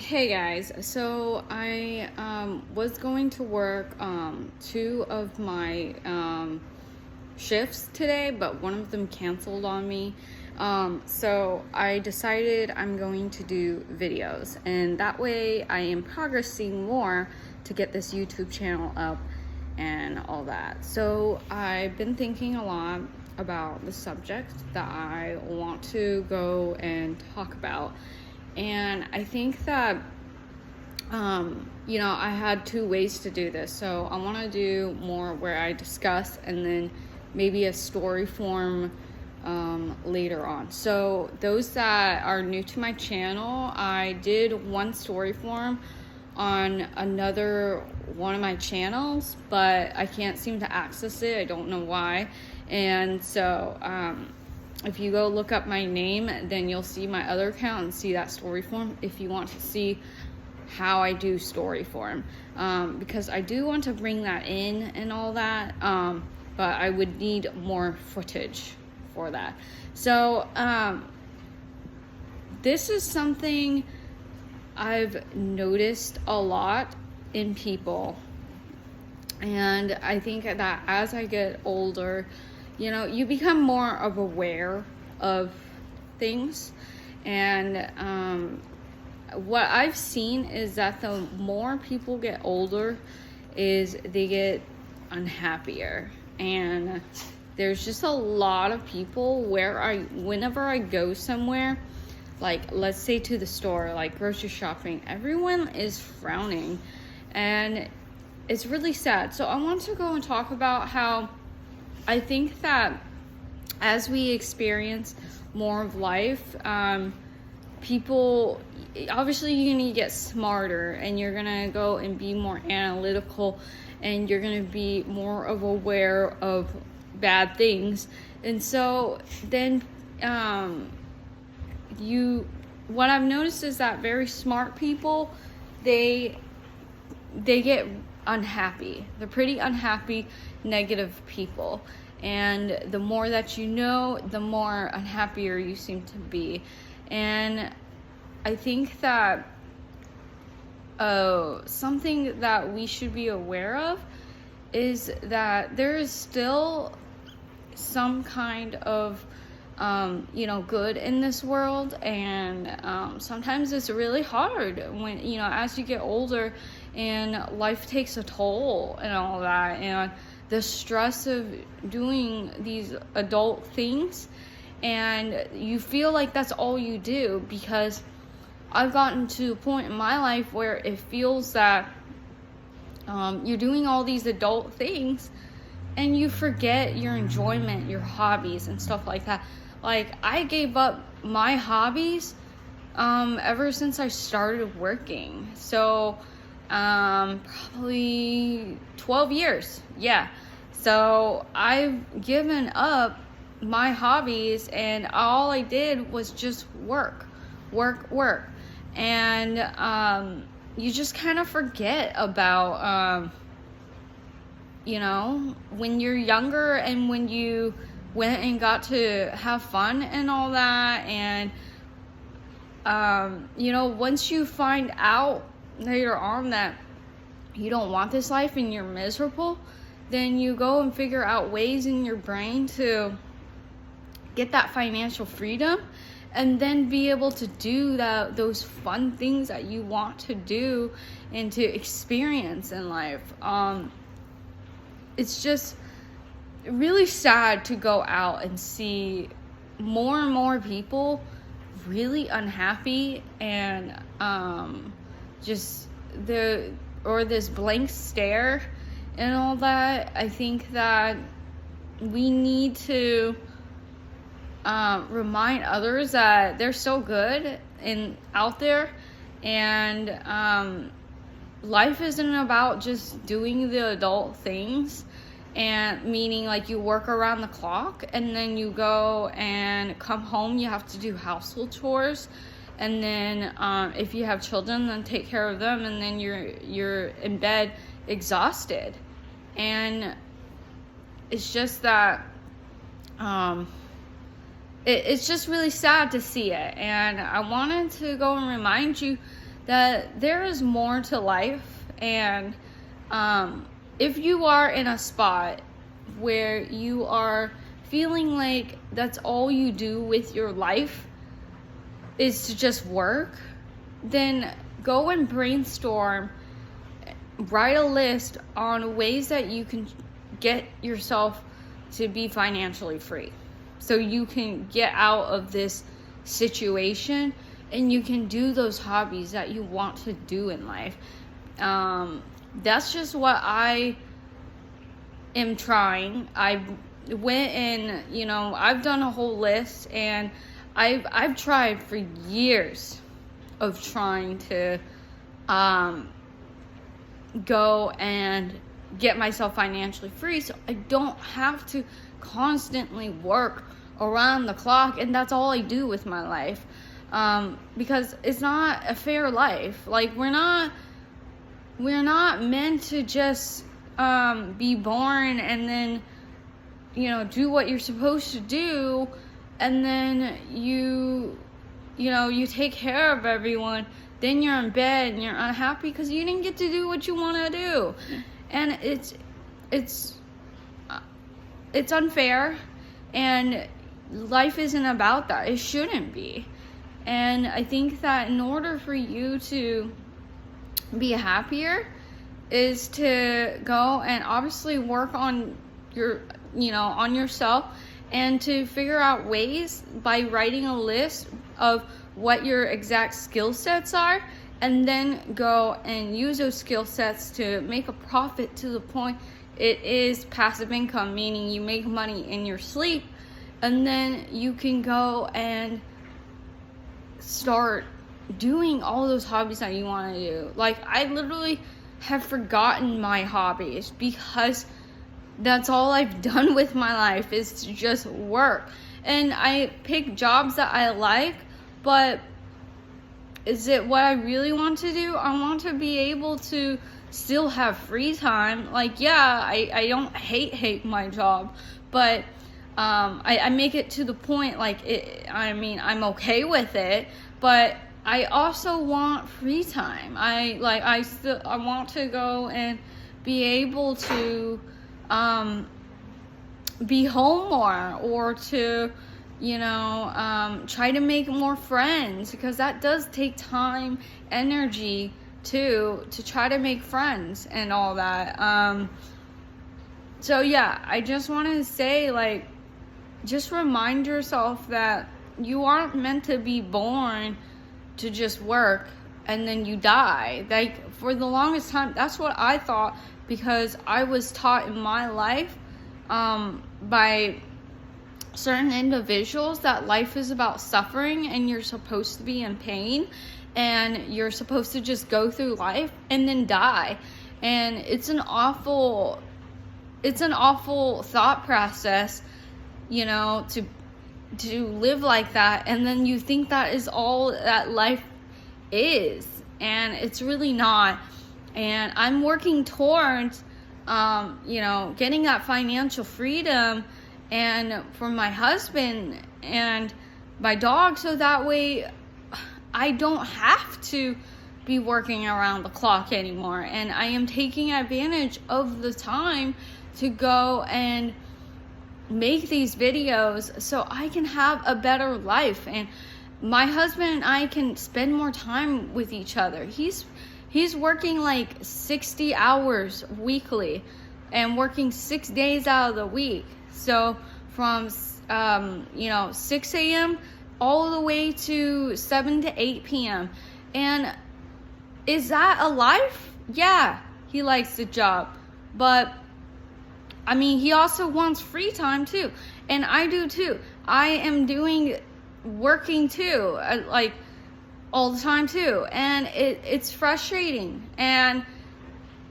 Hey guys, so I was going to work two of my shifts today, but one of them canceled on me. So I decided I'm going to do videos, and that way I am progressing more to get this YouTube channel up and all that. So I've been thinking a lot about the subject that I want to go and talk about. And I think that, I had two ways to do this. So I want to do more where I discuss and then maybe a story form later on. So those that are new to my channel, I did one story form on another one of my channels, but I can't seem to access it. I don't know why. And so, if you go look up my name, then you'll see my other account and see that story form if you want to see how I do story form. Because I do want to bring that in and all that, but I would need more footage for that. So, this is something I've noticed a lot in people. And I think that as I get older, you become more of aware of things. And what I've seen is that the more people get older, is they get unhappier. And there's just a lot of people whenever I go somewhere, like let's say to the store, like grocery shopping, everyone is frowning. And it's really sad. So I want to go and talk about how I think that as we experience more of life, people, obviously you're going to get smarter and you're going to go and be more analytical and you're going to be more of aware of bad things. And so then what I've noticed is that very smart people, they get unhappy. They're pretty unhappy, negative people. And the more that you know, the more unhappier you seem to be. And I think that something that we should be aware of is that there is still some kind of good in this world. And sometimes it's really hard when, as you get older and life takes a toll and all that, and the stress of doing these adult things, and you feel like that's all you do. Because I've gotten to a point in my life where it feels that you're doing all these adult things and you forget your enjoyment, your hobbies and stuff like that. Like, I gave up my hobbies ever since I started working. So probably 12 years. Yeah. So I've given up my hobbies and all I did was just work. And you just kind of forget about, when you're younger and when you went and got to have fun and all that. And, once you find out later on that you don't want this life and you're miserable, then you go and figure out ways in your brain to get that financial freedom and then be able to do those fun things that you want to do and to experience in life. It's just really sad to go out and see more and more people really unhappy and this blank stare and all that. I think that we need to remind others that they're so good and out there, and life isn't about just doing the adult things, and meaning like you work around the clock and then you go and come home, you have to do household chores, and then if you have children, then take care of them, and then you're in bed exhausted. And it's just that it's just really sad to see it. And I wanted to go and remind you that there is more to life. And if you are in a spot where you are feeling like that's all you do with your life is to just work, then go and brainstorm, write a list on ways that you can get yourself to be financially free, so you can get out of this situation and you can do those hobbies that you want to do in life. That's just what I am trying. I went and, I've done a whole list, and I've tried for years of trying to go and get myself financially free so I don't have to constantly work around the clock, and that's all I do with my life, because it's not a fair life. Like, we're not meant to just be born and then do what you're supposed to do, and then you take care of everyone, then you're in bed and you're unhappy because you didn't get to do what you want to do. And it's unfair, and life isn't about that. It shouldn't be. And I think that in order for you to be happier is to go and obviously work on on yourself, and to figure out ways by writing a list of what your exact skill sets are, and then go and use those skill sets to make a profit to the point it is passive income, meaning you make money in your sleep, and then you can go and start doing all those hobbies that you want to do. Like, I literally have forgotten my hobbies because that's all I've done with my life is to just work. And I pick jobs that I like, but is it what I really want to do? I want to be able to still have free time. Like, yeah, I don't hate my job, but I make it to the point, like, I'm okay with it, but I also want free time. I want to go and be able to be home more, or to try to make more friends, because that does take time, energy too, to try to make friends and all that. So yeah, I just want to say, like, just remind yourself that you aren't meant to be born to just work and then you die. Like, for the longest time, that's what I thought, because I was taught in my life by certain individuals that life is about suffering, and you're supposed to be in pain, and you're supposed to just go through life and then die. And it's an awful thought process, to live like that, and then you think that is all that life is, and it's really not. And I'm working towards getting that financial freedom, and for my husband and my dog, so that way I don't have to be working around the clock anymore. And I am taking advantage of the time to go and make these videos so I can have a better life, and my husband and I can spend more time with each other. He's working like 60 hours weekly and working 6 days out of the week. So from 6 a.m. all the way to 7 to 8 p.m. And is that a life? Yeah, he likes the job, but he also wants free time too, and I do too. I am working too, like all the time too, and it's frustrating. And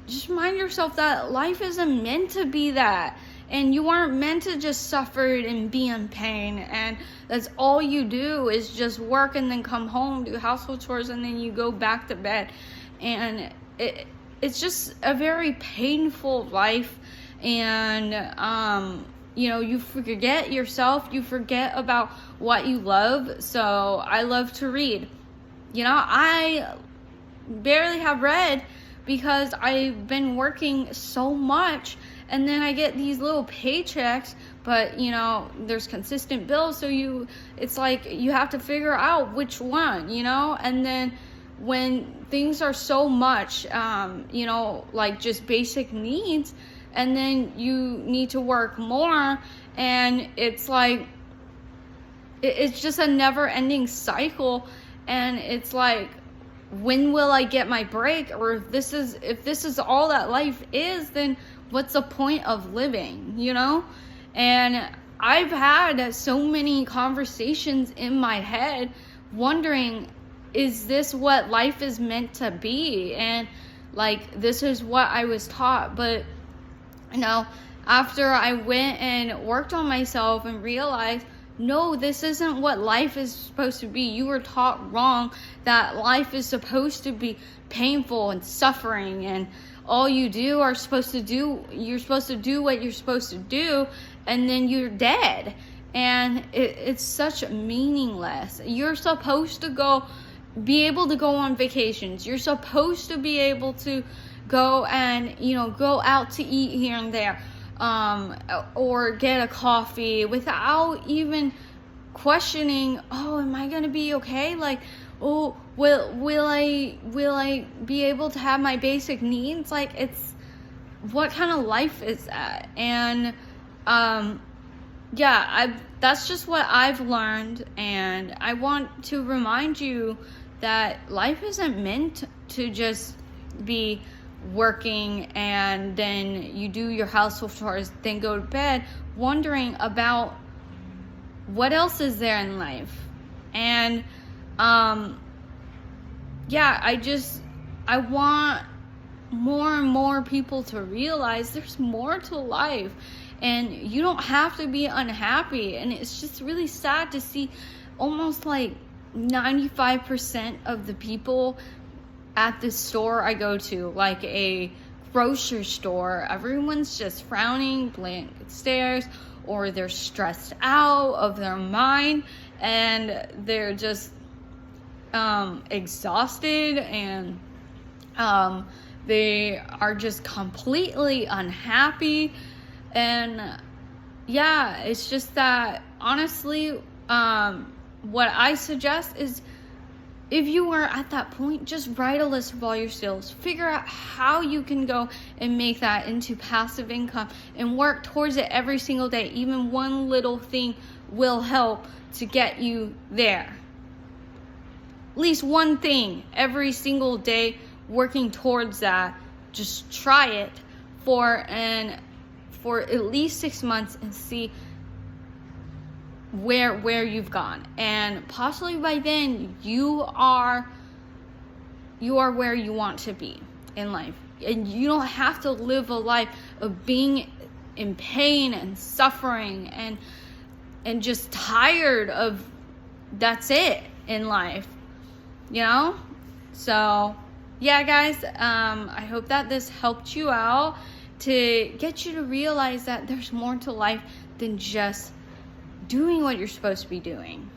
just remind yourself that life isn't meant to be that, and you aren't meant to just suffer and be in pain, and that's all you do is just work and then come home, do household chores, and then you go back to bed. And it's just a very painful life. And you forget yourself, you forget about what you love. So I love to read. I barely have bread because I've been working so much, and then I get these little paychecks, but you know, there's consistent bills, so it's like you have to figure out which one, you know. And then when things are so much, you know, like just basic needs, and then you need to work more, and it's like it's just a never-ending cycle. And it's like, when will I get my break? Or if this is all that life is, then what's the point of living, you know? And I've had so many conversations in my head wondering, is this what life is meant to be? And like, this is what I was taught. But you know, after I went and worked on myself and realized, no, this isn't what life is supposed to be. You were taught wrong, that life is supposed to be painful and suffering, and all you do are supposed to do, you're supposed to do what you're supposed to do, and then you're dead. And it's such meaningless. You're supposed to be able to go on vacations. You're supposed to be able to go and, you know, go out to eat here and there, or get a coffee without even questioning, oh, am I gonna be okay? Like, oh, will I be able to have my basic needs? Like, it's, what kind of life is that? And that's just what I've learned. And I want to remind you that life isn't meant to just be working and then you do your household chores, then go to bed, wondering about what else is there in life. And I want more and more people to realize there's more to life, and you don't have to be unhappy. And it's just really sad to see almost like 95% of the people at the store I go to, like a grocery store, everyone's just frowning, blanket stares, or they're stressed out of their mind, and they're just exhausted, and they are just completely unhappy. And yeah, it's just that, honestly, what I suggest is, if you are at that point, just write a list of all your skills. Figure out how you can go and make that into passive income, and work towards it every single day. Even one little thing will help to get you there. At least one thing every single day, working towards that. Just try it for at least 6 months and see where you've gone. And possibly by then you are where you want to be in life. And you don't have to live a life of being in pain and suffering and just tired of, that's it in life, you know? So yeah, guys, I hope that this helped you out to get you to realize that there's more to life than just doing what you're supposed to be doing.